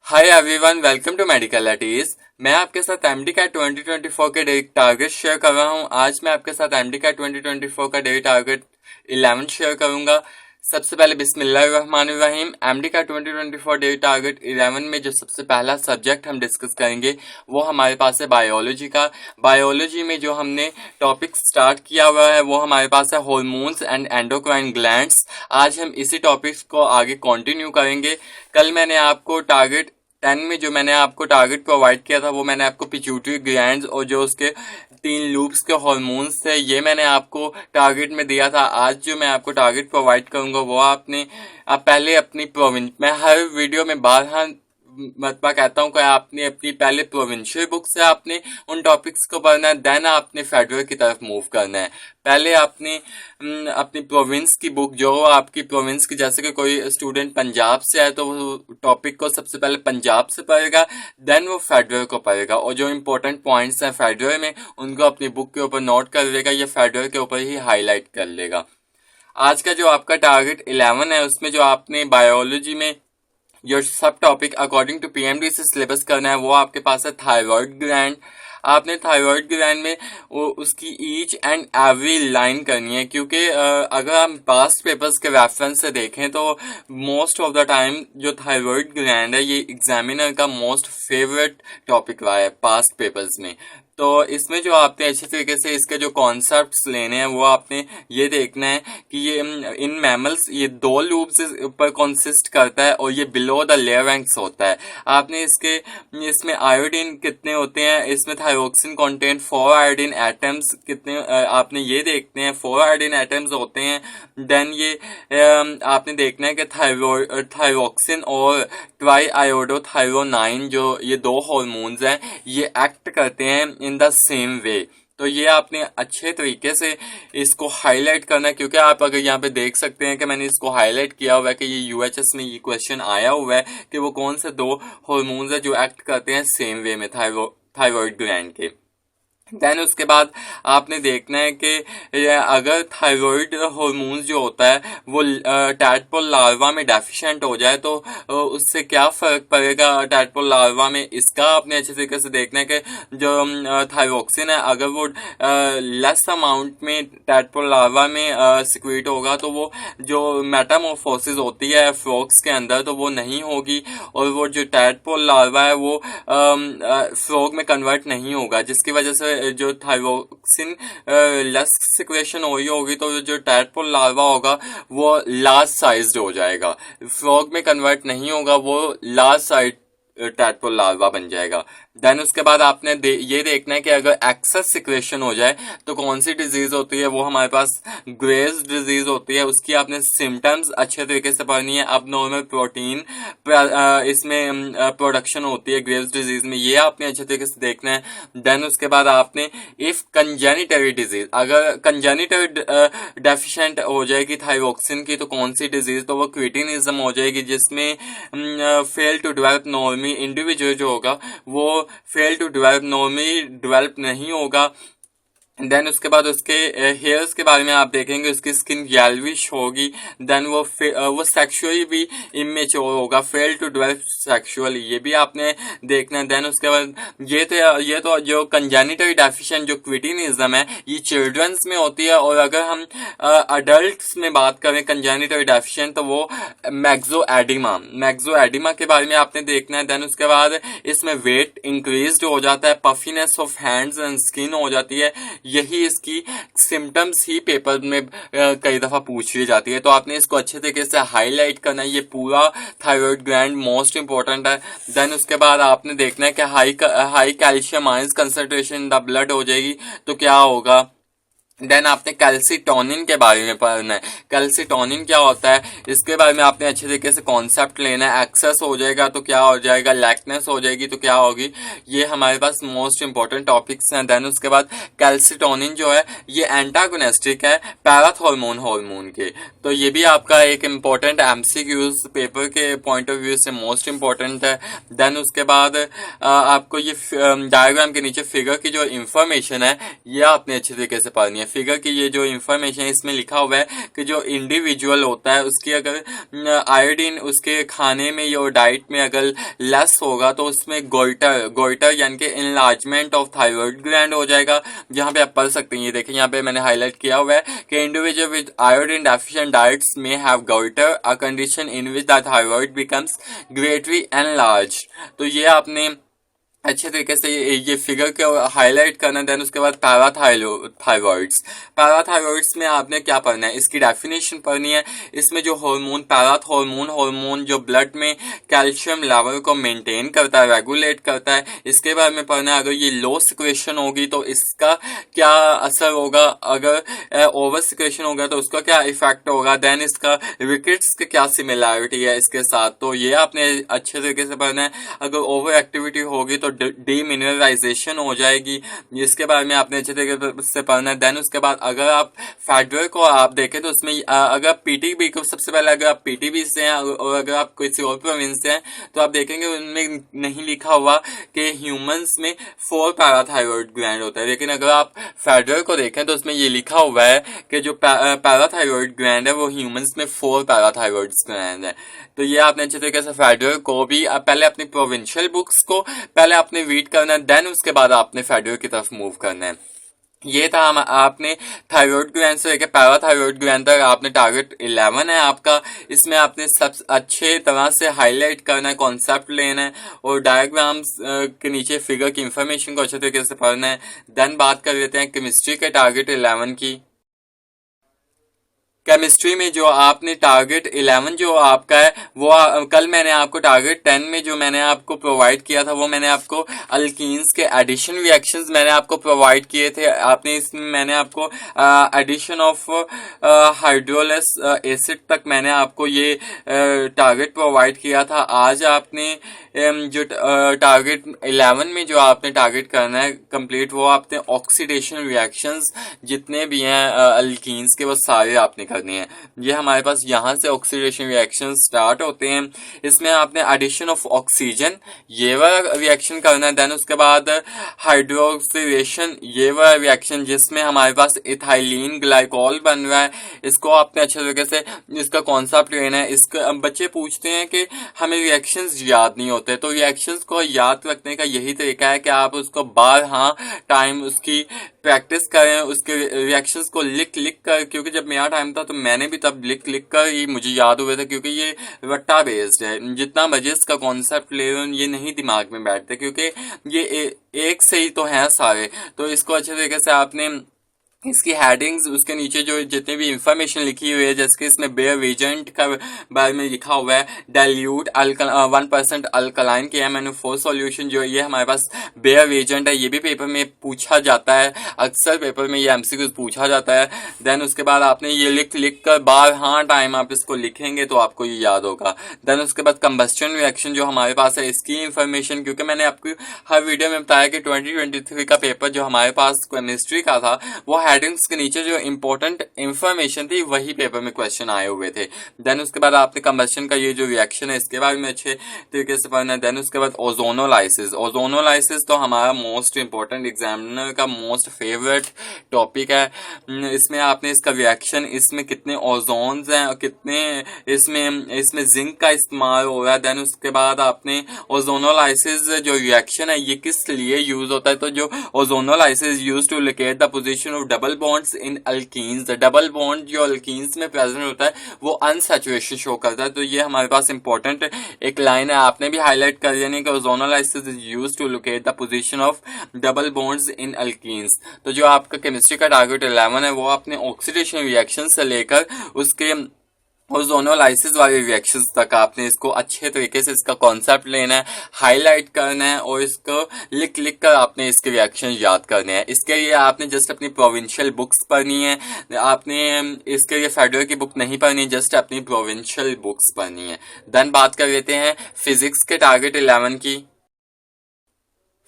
Hi everyone, welcome to medical एटीज। मैं आपके साथ एमडी कैट 2024 के डेली टारगेट शेयर कर रहा हूं। आज मैं आपके साथ एमडी कैट 2024 का डेली टारगेट 11 शेयर करूंगा। सबसे पहले बिस्मिल्लाहिर्रहमानिर्रहीम। एमडी कैट 2024 डेली टारगेट 11 में जो सबसे पहला सब्जेक्ट हम डिस्कस करेंगे वो हमारे पास है बायोलॉजी का। बायोलॉजी में जो हमने टॉपिक स्टार्ट किया हुआ है वो हमारे पास है हार्मोन्स एंड एंडोक्राइन ग्लैंड्स। आज हम इसी टॉपिक्स को आगे कंटिन्यू करेंगे। कल मैंने आपको टारगेट 10 में जो मैंने आपको टारगेट प्रोवाइड किया था वो मैंने आपको पिट्यूटरी ग्लैंड्स और जो उसके 3 लूप्स के हार्मोन्स थे ये मैंने आपको टारगेट में दिया था। आज जो मैं आपको टारगेट प्रोवाइड करूंगा वो आपने आप पहले अपनी प्रोविंस, मैं हर वीडियो में बारह मतलब कहता हूँ कि आपने अपनी पहले प्रोविंशियल बुक से आपने उन टॉपिक्स को पढ़ना है, देन आपने फेडरल की तरफ मूव करना है। पहले आपने अपनी प्रोविंस की बुक, जो आपकी प्रोविंस की, जैसे कि कोई स्टूडेंट पंजाब से है तो वो टॉपिक को सबसे पहले पंजाब से पढ़ेगा, देन वो फेडरल को पढ़ेगा और जो इंपॉर्टेंट पॉइंट्स हैं फेडरल में उनको अपनी बुक के ऊपर नोट कर लेगा या फेडरल के ऊपर ही हाईलाइट कर लेगा। आज का जो आपका टारगेट 11 है उसमें जो आपने बायोलॉजी में जो सब टॉपिक अकॉर्डिंग टू पीएमडी से सिलेबस करना है वो आपके पास है थायराइड ग्लैंड। आपने थायराइड ग्लैंड में उसकी ईच एंड एवरी लाइन करनी है, क्योंकि अगर हम पास्ट पेपर्स के रेफरेंस से देखें तो मोस्ट ऑफ द टाइम जो थायराइड ग्लैंड है ये एग्जामिनर का मोस्ट फेवरेट टॉपिक रहा है पास्ट पेपर्स में। तो इसमें जो आपने अच्छे तरीके से इसके जो कॉन्सेप्ट्स लेने हैं वो आपने ये देखना है कि ये इन मैमल्स ये 2 लूप्स ऊपर कंसिस्ट करता है और ये बिलो द लेयरैंक्स होता है। आपने इसमें आयोडीन कितने होते हैं, इसमें थायरोक्सिन कंटेंट 4 आयोडीन एटम्स कितने आपने ये देखते हैं, 4 आयोडीन एटम्स होते हैं। देन ये आपने देखना है कि थायरोक्सिन और ट्राई आयोडोथायरोनाइन जो ये 2 हार्मोन्स हैं ये एक्ट करते हैं इन द सेम वे। तो ये आपने अच्छे तरीके से इसको हाईलाइट करना है, क्योंकि आप अगर यहाँ पे देख सकते हैं कि मैंने इसको हाईलाइट किया हुआ है कि ये यूएचएस में ये क्वेश्चन आया हुआ है कि वो कौन से 2 हार्मोन्स है जो एक्ट करते हैं सेम वे में थायराइड ग्लैंड के। देन उसके बाद आपने देखना है कि अगर थायराइड हार्मोन्स जो होता है वो टैडपोल लार्वा में डेफिशिएंट हो जाए तो उससे क्या फर्क पड़ेगा टैडपोल लार्वा में, इसका आपने अच्छे तरीके से देखना है कि जो थायरोक्सिन है अगर वो लेस अमाउंट में टैडपोल लार्वा में सिक्रीट होगा तो वो जो मेटामॉर्फोसिस होती है फ्रॉग्स के अंदर तो वो नहीं होगी और वो जो टैडपोल लार्वा है वो फ्रॉग में कन्वर्ट नहीं होगा, जिसकी वजह से जो थायरोक्सिन लेस सिक्रेशन हो रही होगी तो जो टैडपोल लार्वा होगा वो लार्ज साइज्ड हो जाएगा, फ्रॉग में कन्वर्ट नहीं होगा, वो लार्ज साइज टैडपोल लार्वा बन जाएगा। देन उसके बाद आपने ये देखना है कि अगर एक्सेस सिक्रेशन हो जाए तो कौन सी डिजीज होती है, वो हमारे पास ग्रेव्स डिजीज होती है। उसकी आपने सिम्टम्स अच्छे तरीके से पढ़नी है। अब नॉर्मल प्रोटीन इसमें प्रोडक्शन होती है ग्रेव्स डिजीज में, ये आपने अच्छे तरीके से देखना है। देन उसके बाद आपने इफ कंजेनिटरी डिजीज, अगर कंजेनिटरी डेफिशिएंट हो जाएगी थायरोक्सिन की तो कौन सी डिजीज, तो वो क्रिटिनिज्म हो जाएगी, जिसमें fail to develop normally individual जो होगा वो fail to develop normally develop नहीं होगा। देन उसके बाद उसके हेयर्स के बारे में आप देखेंगे, उसकी स्किन येल्विश होगी। देन वो सेक्सुअली भी इमेच्योर होगा, फेल टू डेवलप सेक्सुअली, ये भी आपने देखना है। देन उसके बाद ये तो जो कंजेनिटल डेफिशिएंट जो क्रिटिनिज्म है ये चिल्ड्रंस में होती है, और अगर हम अडल्ट्स में बात करें कंजेनिटल डेफिशिएंट तो वो मैक्सोएडिमा के बारे में आपने देखना है। देन उसके बाद इसमें वेट इंक्रीज्ड हो जाता है, puffiness of hands and skin हो जाती है, यही इसकी सिम्टम्स ही पेपर में कई दफा पूछ ली जाती है। तो आपने इसको अच्छे तरीके से हाईलाइट करना है, ये पूरा थायराइड ग्लैंड मोस्ट इंपॉर्टेंट है। देन उसके बाद आपने देखना है कि high calcium ions concentration in the blood हो जाएगी तो क्या होगा। देन आपने कैल्सिटोनिन के बारे में पढ़ना है, कैल्सिटोनिन क्या होता है इसके बारे में आपने अच्छे तरीके से कॉन्सेप्ट लेना है। एक्सेस हो जाएगा तो क्या हो जाएगा, लैकनेस हो जाएगी तो क्या होगी, ये हमारे पास मोस्ट इंपॉर्टेंट टॉपिक्स हैं। देन उसके बाद कैल्सिटोनिन जो है ये एंटागोनिस्टिक है पैराथॉर्मोन के, तो ये भी आपका एक इम्पोर्टेंट एमसीक्यूज पेपर के पॉइंट ऑफ व्यू से मोस्ट इंपॉर्टेंट है। देन उसके बाद आपको ये डायग्राम के नीचे फिगर की जो इंफॉर्मेशन है ये आपने अच्छे तरीके से पढ़नी है। है। फिगर की ये जो इंफॉर्मेशन है इसमें लिखा हुआ है कि जो इंडिविजुअल होता है उसकी अगर आयोडीन उसके खाने में या डाइट में अगर लेस होगा तो उसमें गोइटर यानी कि इनलार्जमेंट ऑफ थायराइड ग्लैंड हो जाएगा। यहाँ पे आप पढ़ सकते हैं, ये देखिए यहाँ पे मैंने हाईलाइट किया हुआ है कि individual with iodine deficient diets में have goitre, a condition in which the thyroid becomes greatly enlarge. तो ये आपने अच्छे तरीके से ये फिगर को हाईलाइट करना। देन उसके बाद पैराथायरॉइड्स। पैराथायरॉइड्स में आपने क्या पढ़ना है, इसकी डेफिनेशन पढ़नी है। इसमें जो हार्मोन हार्मोन जो ब्लड में कैल्शियम लेवल को मेंटेन करता है, रेगुलेट करता है, इसके बारे में पढ़ना है। अगर ये लो सिक्रेशन होगी तो इसका क्या असर होगा, अगर ओवर सिक्रेशन होगा तो उसका क्या इफेक्ट होगा, देन इसका रिकेट्स की क्या सिमिलैरिटी है इसके साथ, तो ये आपने अच्छे तरीके से पढ़ना है। अगर ओवर एक्टिविटी होगी तो डीमिनरलाइजेशन हो जाएगी, इसके बारे में आपने अच्छे तरीके से पढ़ना है। देन उसके बाद अगर आप फेडरर को आप देखें तो उसमें अगर पीटीबी को सबसे पहले अगर आप पीटीबी से हैं और अगर आप किसी और प्रोविंस से हैं तो आप देखेंगे उनमें नहीं लिखा हुआ कि ह्यूमंस में 4 पैराथायरॉइड ग्लैंड होता है, लेकिन अगर आप फेडरर को देखें तो उसमें ये लिखा हुआ है कि जो पैराथायरॉइड ग्लैंड है वो ह्यूमंस में 4 पैराथायरॉइड ग्लैंड है। तो ये आपने अच्छे तरीके से फेडरर को भी पहले अपनी प्रोविंशियल बुक्स को पहले आपने रीड करना है, देन उसके बाद आपने फेडरर की तरफ मूव करना है। ये था आपने थायराइड ग्लैंड से लेकर पैराथायरॉइड ग्लैंड तक आपने टारगेट 11 है आपका। इसमें आपने सब अच्छे तरह से हाईलाइट करना है, कॉन्सेप्ट लेना है और डायग्राम्स के नीचे फिगर की इंफॉर्मेशन को अच्छे तरीके से पढ़ना है। देन बात कर लेते हैं केमिस्ट्री के टारगेट 11 की। केमिस्ट्री में जो आपने टारगेट 11 जो आपका है वो कल मैंने आपको टारगेट 10 में जो मैंने आपको प्रोवाइड किया था वो मैंने आपको अल्कीन्स के एडिशन रिएक्शंस मैंने आपको प्रोवाइड किए थे। आपने इसमें मैंने आपको एडिशन ऑफ हाइड्रोलेस एसिड तक मैंने आपको ये टारगेट प्रोवाइड किया था। आज आपने जो टारगेट 11 में जो आपने टारगेट करना है कंप्लीट, वो आपने ऑक्सीडेशन रिएक्शंस जितने भी हैं अल्कीन्स के वो सारे आपने करनी है। ये हमारे पास यहाँ से ऑक्सीडेशन रिएक्शन स्टार्ट होते हैं। इसमें आपने एडिशन ऑफ ऑक्सीजन ये वाला रिएक्शन करना है। देन उसके बाद हाइड्रोक्सिलेशन ये वाला रिएक्शन जिसमें हमारे पास इथाइलिन ग्लाइकॉल बन रहा है, इसको आपने अच्छे तरीके से इसका कॉन्सेप्ट लेना है। इसका बच्चे पूछते हैं कि हमें रिएक्शंस याद नहीं होते, तो रिएक्शंस को याद रखने का यही तरीका है कि आप उसको बार टाइम उसकी प्रैक्टिस करें, उसके रिएक्शंस को लिख कर, क्योंकि जब मेरा टाइम था तो मैंने भी तब लिख कर ही मुझे याद हुए थे, क्योंकि ये रट्टा बेस्ड है। जितना मर्जी इसका कॉन्सेप्ट ले लो ये नहीं दिमाग में बैठते, क्योंकि ये एक से ही तो हैं सारे। तो इसको अच्छे तरीके से आपने इसकी हेडिंग्स उसके नीचे जो जितनी भी इंफॉर्मेशन लिखी हुई है, जैसे कि इसमें बेयर वेजेंट का बारे में लिखा हुआ है, डाइल्यूट 1% अल्कलाइन KMnO4 सॉल्यूशन जो ये हमारे पास बेयर वेजेंट है, ये भी पेपर में पूछा जाता है, अक्सर पेपर में ये MCQ पूछा जाता है। देन उसके बाद आपने ये लिख कर बार टाइम आप इसको लिखेंगे तो आपको ये याद होगा। देन उसके बाद कंबस्टन रिएक्शन जो हमारे पास है इसकी इंफॉर्मेशन, क्योंकि मैंने आपको हर वीडियो में बताया कि 2023 का पेपर जो हमारे पास केमिस्ट्री का था वो हेडिंग्स के नीचे जो इंपॉर्टेंट इंफॉर्मेशन थी वही पेपर में क्वेश्चन आए हुए थे। देन उसके बाद आपने कंबस्टन का ये जो रिएक्शन है इसके बारे में अच्छे तरीके से पढ़ना है। देन उसके बाद ओजोनोलाइसिस तो हमारा मोस्ट इंपॉर्टेंट एग्जामिनर का मोस्ट फेवरेट टॉपिक है। इसमें आपने इसका रिएक्शन, इसमें कितने ओजोन्स हैं और कितने इसमें जिंक का इस्तेमाल हो रहा है। देन उसके बाद आपने ओजोनोलाइसिस जो रिएक्शन है ये किस लिए यूज होता है, तो जो ozonolysis use to locate the position of double bonds in alkenes, double bond जो अल्कीन्स में प्रेजेंट होता है वो अनसैचुरेशन शो करता है। तो ये हमारे पास इंपॉर्टेंट एक लाइन है, आपने भी हाईलाइट कर देनी कि ozonolysis is used to locate the position of double bonds in alkenes. तो जो आपका केमिस्ट्री का टारगेट 11 है वो आपने ऑक्सीडेशन रिएक्शन से लेकर उसके ओजोनोलाइसिस वाले रिएक्शंस तक आपने इसको अच्छे तरीके से इसका कॉन्सेप्ट लेना है, हाईलाइट करना है और इसको लिख कर आपने इसके रिएक्शन याद करने हैं। इसके लिए आपने जस्ट अपनी प्रोविंशियल बुक्स पढ़नी है, आपने इसके लिए फेडरर की बुक नहीं पढ़नी, जस्ट अपनी प्रोविंशियल बुक्स पढ़नी है। देन बात कर लेते हैं फिजिक्स के टारगेट 11 की।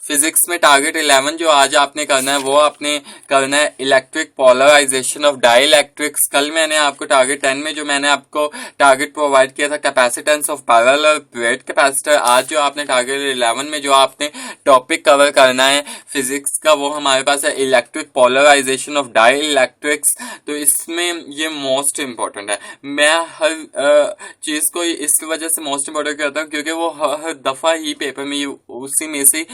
फिजिक्स में टारगेट 11 जो आज आपने करना है वो आपने करना है electric polarisation of dielectrics. कल मैंने आपको टारगेट 10 में जो मैंने आपको टारगेट प्रोवाइड किया था capacitance of parallel plate capacitor, आज जो आपने टारगेट 11 में जो आपने टॉपिक कवर करना है फिजिक्स का वो हमारे पास है electric polarisation of dielectrics. तो इसमें ये मोस्ट इंपॉर्टेंट है। मैं हर चीज को इस वजह से मोस्ट इंपॉर्टेंट करता हूँ क्योंकि वो हर दफा ही पेपर में उसी में से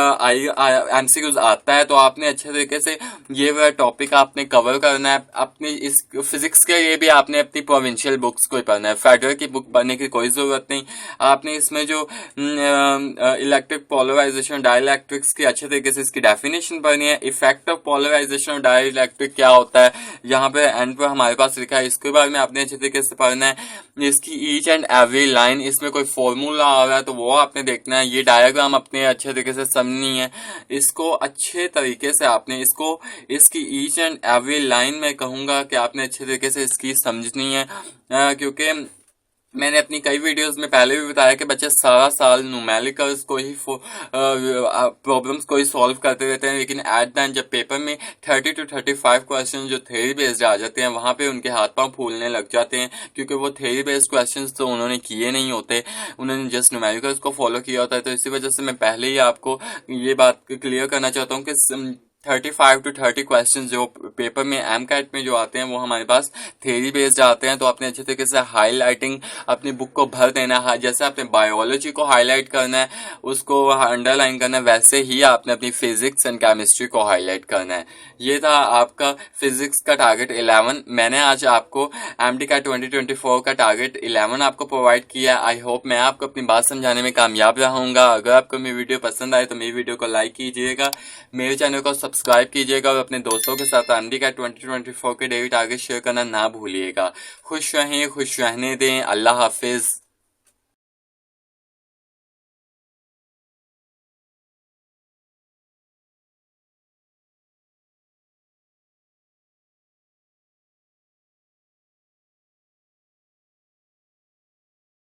एमसीक्यूज आता है। तो आपने अच्छे तरीके से ये टॉपिक आपने कवर करना है। अपनी इस फिजिक्स के लिए भी आपने अपनी प्रोविंशियल बुक्स को ही पढ़ना है, फेडरल की बुक पढ़ने की कोई जरूरत नहीं। आपने इसमें जो इलेक्ट्रिक पोलराइजेशन डाइलेक्ट्रिक्स की अच्छे तरीके से इसकी डेफिनेशन पढ़नी है। Effect of polarisation of dielectric क्या होता है यहाँ पे एंड पर हमारे पास लिखा है, इसके बारे में आपने अच्छे तरीके से पढ़ना है। इसकी ईच एंड एवरी लाइन, इसमें कोई फॉर्मूला आ रहा है तो वो आपने देखना है। ये डायग्राम अपने अच्छे तरीके से समझनी है, इसको अच्छे तरीके से आपने इसकी ईच एंड एवरी लाइन में कहूंगा कि आपने अच्छे तरीके से इसकी समझनी है। क्योंकि मैंने अपनी कई वीडियोस में पहले भी बताया कि बच्चे सारा साल न्यूमेरिकल्स को ही प्रॉब्लम्स को ही सॉल्व करते रहते हैं, लेकिन एट द एंड जब पेपर में 30 to 35 क्वेश्चन जो थ्योरी बेस्ड आ जाते हैं वहां पे उनके हाथ पांव फूलने लग जाते हैं, क्योंकि वो थ्योरी बेस्ड क्वेश्चंस तो उन्होंने किए नहीं होते, उन्होंने जस्ट न्यूमेरिकल्स को फॉलो किया होता है। तो इसी वजह से मैं पहले ही आपको ये बात क्लियर करना चाहता हूँ कि 35 to 30 क्वेश्चन जो पेपर में एमकैट में जो आते हैं वो हमारे पास थ्योरी बेस्ड आते हैं। तो आपने अच्छे तरीके से हाईलाइटिंग अपनी बुक को भर देना है। जैसे आपने बायोलॉजी को हाईलाइट करना है, उसको अंडरलाइन करना है, वैसे ही आपने अपनी फिजिक्स एंड केमिस्ट्री को हाईलाइट करना है। ये था आपका फिजिक्स का टारगेट 11। मैंने आज आपको एमडीकैट 2024 का टारगेट 11 आपको प्रोवाइड किया। आई होप मैं आपको अपनी बात समझाने में कामयाब रहूंगा। अगर आपको मेरी वीडियो पसंद आए तो मेरी वीडियो को लाइक कीजिएगा, मेरे चैनल को सब्सक्राइब कीजिएगा और अपने दोस्तों के साथ एमडीकैट 2024 के डेली टारगेट शेयर करना ना भूलिएगा। खुश रहें, खुश रहने दें। अल्लाह हाफिज।